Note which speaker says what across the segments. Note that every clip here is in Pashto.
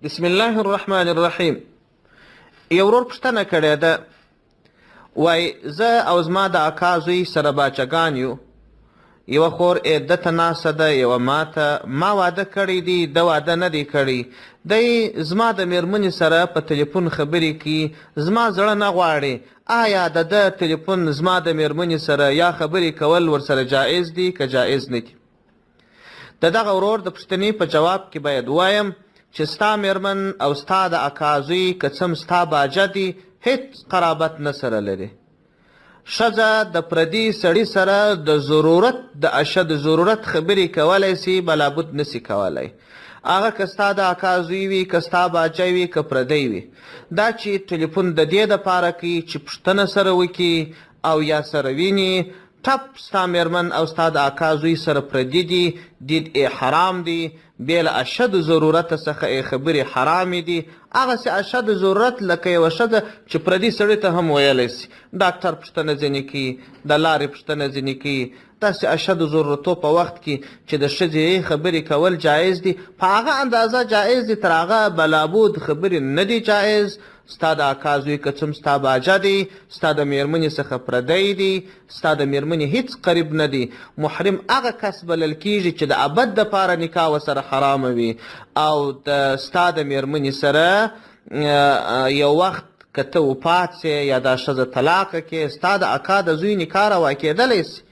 Speaker 1: بسم الله الرحمن الرحیم. یو ورور پوښتنه کړې ده، وای زه او زما د اکا زوی سره باچهګان یو. یوه خور دته ناسته ده، یوه ما واده کړی دی، ده واده نه دی کړی. دی زما د میرمنې سره په تلیفون خبرې کوي، زما زړه نه غواړي. آیا د ده تلیفون زما د میرمنې سره یا خبرې کول ورسره جایز دي که جایز نه دي؟ د دغه ورور د پوښتنې په جواب کې باید وایم چې ستا میرمن او ستا د اکا زوی که څه ستا باجه دي، هیڅ قرابت نه سره لري. ښځه د پردي سړي سره د ضرورت د اشد ضرورت خبرې کولی سي، بلابد نسي کولی. هغه که ستا د اکا زوی وي، که ستا باچه وي، که پردی وي. دا چې ټلیفون د دې دپاره کوي چې پوښتنه سره وکړي او یا سره ویني، ټپ ستا میرمن او ستا د اکا زوی سره پردي دي، دید حرام دي. بې له اشد ضرورت څخه خبرې حرامې دي. هغسې اشد ضرورت لکه یوه ښځه چې پردي سړي ته هم ویلی سي، ډاکټر پوښتنه ځینې کوي، د لارې پوښتنه ځینې کوي. داسې اشد ضرورتو په وخت کې چې د ښځې خبرې کول جایز دي، په هغه اندازه جایز دي، تر هغه بلابود خبرې نه دي جایز. ستا د اکا زوی که څوم ستا باجه دی، ستا د میرمنې څخه پردی دی، ستا د میرمنې هیڅ قریب نه دی. محرم هغه کس بلل کیږي چې د ابد دپاره نکاح ورسره حرامه وي. او د ستا د میرمنې سره یو وخت که ته وفات سې یا دا ښځه طلاقه کې، ستا د اکا د زوی نکاح روا کېدلی سي.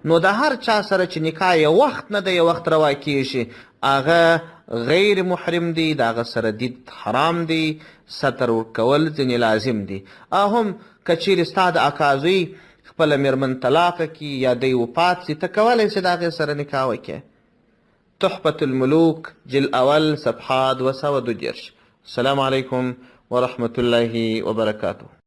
Speaker 1: نو د هر چا سره چې نکاح یو وخت نه د یو وخت روا کېږي، هغه غیر محرم دی، د هغه سره دید حرام دی، ستر ورکول ځینې لازم دی. هم که چیرې ستا د اکا زوی خپله میرمن طلاقه کي یا دی وفات سي، ته کولی سې د هغې سره نکاح وکړې. تحفة الملوک جل اول صفحه 222. السلام علیکم ورحمة الله وبرکاته.